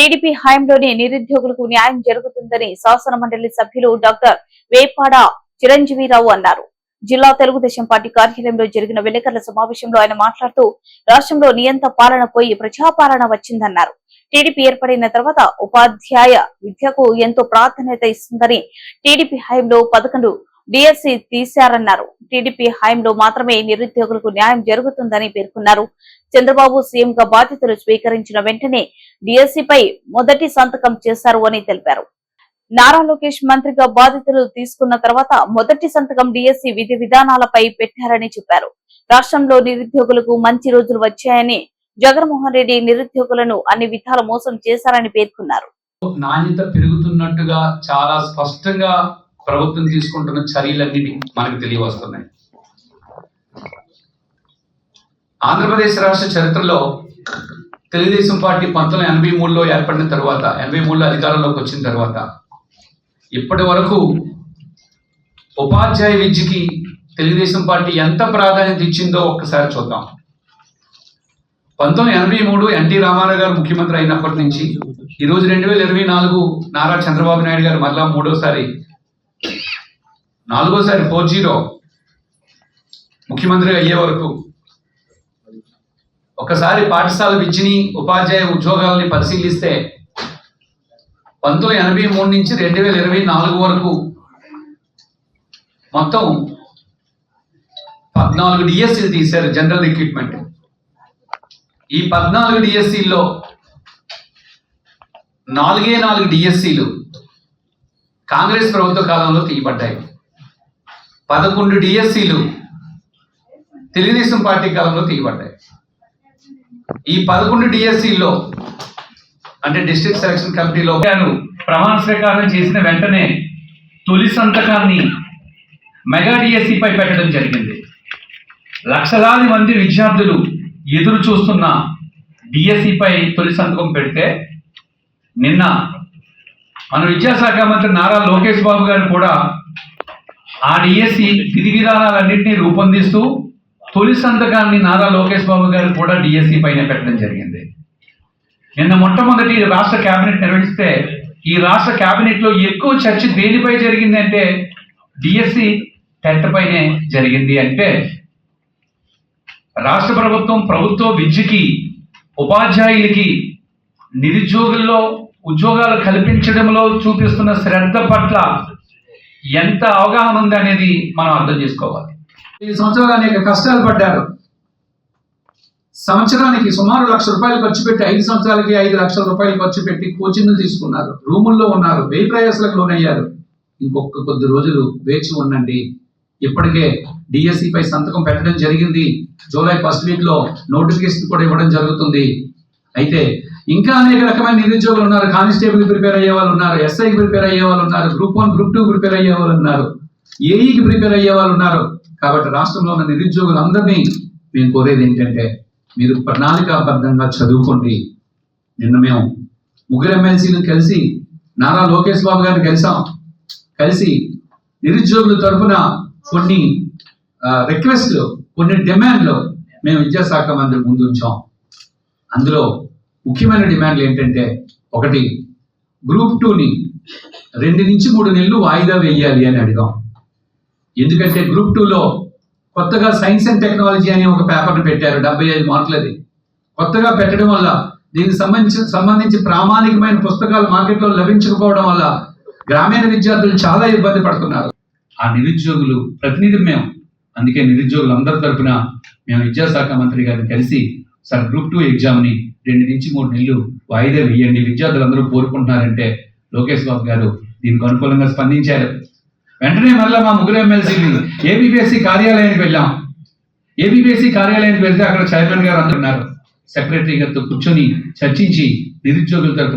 TDP హయాంలోనే నిరుద్యోగులకు న్యాయం జరుగుతుందని శాసన మండలి సభ్యులు డాక్టర్ వేపాడ చిరంజీవిరావు అన్నారు. జిల్లా తెలుగుదేశం పార్టీ కార్యాలయంలో జరిగిన విలేకరుల సమావేశంలో ఆయన మాట్లాడుతూ రాష్ట్రంలో నియంత పాలన పోయి ప్రజాపాలన వచ్చిందన్నారు. టీడీపీ ఏర్పడిన తర్వాత ఉపాధ్యాయ విద్యకు ఎంతో ప్రాధాన్యత ఇస్తుందని, టీడీపీ హయాంలో 11 డిఎస్సి తీశారన్నారు. టీడీపీ హయాంలో మాత్రమే నిరుద్యోగులకు న్యాయం జరుగుతుందని పేర్కొన్నారు. చంద్రబాబు సీఎంగా బాధ్యతలు స్వీకరించిన వెంటనే డిఎస్సిపై మొదటి సంతకం చేశారు అని తెలిపారు. నారా లోకేష్ మంత్రిగా బాధ్యతలు తీసుకున్న తర్వాత మొదటి సంతకం డిఎస్సి విధి విధానాలపై పెట్టారని చెప్పారు. రాష్ట్రంలో నిరుద్యోగులకు మంచి రోజులు వచ్చాయని, జగన్మోహన్ రెడ్డి నిరుద్యోగులను అన్ని విధాల మోసం చేశారని పేర్కొన్నారు. నాణ్యత పెరుగుతున్నట్టుగా చాలా స్పష్టంగా ప్రభుత్వం తీసుకుంటున్న చర్యలన్నిటి మనకు తెలియవస్తున్నాయి. ఆంధ్రప్రదేశ్ రాష్ట్ర చరిత్రలో తెలుగుదేశం పార్టీ 1983లో ఏర్పడిన తర్వాత, 83లో అధికారంలోకి వచ్చిన తర్వాత ఇప్పటి వరకు ఉపాధ్యాయ విద్యకి తెలుగుదేశం పార్టీ ఎంత ప్రాధాన్యత ఇచ్చిందో ఒక్కసారి చూద్దాం. 1983 ఎన్టీ రామారావు గారు ముఖ్యమంత్రి అయినప్పటి నుంచి ఈరోజు 2024 నారా చంద్రబాబు నాయుడు గారు మరలా నాలుగోసారి 4-0 ముఖ్యమంత్రి అయ్యే వరకు ఒకసారి పాఠశాల విద్యని, ఉపాధ్యాయ ఉద్యోగాలని పరిశీలిస్తే 1983 నుంచి 2024 వరకు మొత్తం 14 డిఎస్సీలు తీశారు, జనరల్ రిక్రూట్మెంట్. ఈ 14 డిఎస్సీల్లో 4 డిఎస్సీలు కాంగ్రెస్ ప్రభుత్వ కాలంలో తీయబడ్డాయి. 11 డిఎస్సీలు తెలుగుదేశం పార్టీ కాలంలో తీయబడ్డాయి. ఈ 11 డిఎస్సీల్లో అంటే డిస్ట్రిక్ట్ సెలక్షన్ కమిటీలో ప్రమాణ స్వీకారం చేసిన వెంటనే తొలి సంతకాన్ని మెగా డిఎస్సీపై పెట్టడం జరిగింది. లక్షలాది మంది విద్యార్థులు ఎదురు చూస్తున్న డిఎస్సిపై తొలి సంతకం పెడితే నిన్న మన విద్యాశాఖ మంత్రి నారా లోకేష్ బాబు గారు కూడా ఆ డిఎస్సి విధి విధానాలన్నింటినీ రూపొందిస్తూ తొలి సంతకాన్ని నారా లోకేష్ బాబు గారు కూడా డిఎస్సి పైన పెట్టడం జరిగింది. నిన్న మొట్టమొదటి రాష్ట్ర కేబినెట్ నిర్వహిస్తే ఈ రాష్ట్ర కేబినెట్ లో ఎక్కువ చర్చ దేనిపై జరిగింది అంటే డిఎస్సి టెట్ పైనే జరిగింది. అంటే రాష్ట్ర ప్రభుత్వం ప్రభుత్వ విద్యకి, ఉపాధ్యాయులకి, నిరుద్యోగుల్లో ఉద్యోగాలు కల్పించడంలో చూపిస్తున్న శ్రద్ధ పట్ల ఎంత అవగాహన ఉంది అనేది మనం అర్థం చేసుకోవాలి. 5 సంవత్సరాలు అనేక కష్టాలు పడ్డారు. సంవత్సరానికి సుమారు ₹1,00,000 ఖర్చు పెట్టి 5 సంవత్సరాలకి 5 లక్షల రూపాయలు ఖర్చు పెట్టి కోచింగ్లు తీసుకున్నారు, రూముల్లో ఉన్నారు, వ్యయ ప్రయాసాలకు లోనయ్యారు. ఇంకొక కొద్ది రోజులు వేచి ఉండండి. ఇప్పటికే డిఎస్సి పై సంతకం పెట్టడం జరిగింది. జూలై 1st వీక్ లో నోటిఫికేషన్ కూడా ఇవ్వడం జరుగుతుంది. అయితే ఇంకా అనేక రకమైన నిరుద్యోగులు ఉన్నారు. కానిస్టేబుల్ ప్రిపేర్ అయ్యే వాళ్ళు ఉన్నారు, ఎస్ఐకి ప్రిపేర్ అయ్యే వాళ్ళు ఉన్నారు, గ్రూప్ 1, గ్రూప్ 2 ప్రిపేర్ అయ్యే వాళ్ళు ఉన్నారు, ఏఈకి ప్రిపేర్ అయ్యే వాళ్ళు ఉన్నారు. కాబట్టి రాష్ట్రంలో ఉన్న నిరుద్యోగులందరినీ మేము కోరేది ఏంటంటే మీరు ప్రణాళికాబద్ధంగా చదువుకోండి. నిన్న మేము 3 ఎమ్మెల్సీలు కలిసి నారా లోకేష్ బాబు గారిని కలిసి నిరుద్యోగుల తరఫున కొన్ని రిక్వెస్ట్లు, కొన్ని డిమాండ్లు మేము విద్యాశాఖ మంత్రి ముందు ఉంచాం. అందులో ముఖ్యమైన డిమాండ్లు ఏంటంటే, ఒకటి, గ్రూప్ 2ని 2 నుంచి 3 నెలలు వాయిదా వేయాలి అని అడిగాం. ఎందుకంటే గ్రూప్ 2లో కొత్తగా సైన్స్ అండ్ టెక్నాలజీ అని ఒక పేపర్ని పెట్టారు, 75 మార్కులది. కొత్తగా పెట్టడం వల్ల దీనికి సంబంధించి ప్రామాణికమైన పుస్తకాలు మార్కెట్లో లభించకపోవడం వల్ల గ్రామీణ విద్యార్థులు చాలా ఇబ్బంది పడుతున్నారు. ఆ నిరుద్యోగులు ప్రతినిధి మేము. అందుకే నిరుద్యోగులందరి తరఫున మేము విద్యాశాఖ మంత్రి గారిని కలిసి, సార్ గ్రూప్ 2 ఎగ్జామ్ని 2 నుంచి 3 నెలలు వాయిదా వేయండి, విద్యార్థులందరూ కోరుకుంటున్నారంటే లోకేష్ బాబు గారు దీనికి అనుకూలంగా స్పందించారు. వెంటనే మళ్ళీ మా 3 ఎమ్మెల్సీని ఏబీపీఎస్సీ కార్యాలయానికి వెళ్ళాం. ఏబీపీఎస్సీ కార్యాలయానికి వెళ్తే అక్కడ చైర్మన్ గారు అందరూ ఉన్నారు. సెక్రటరీ గారితో కూర్చొని చర్చించి నిరుద్యోగుల తరఫున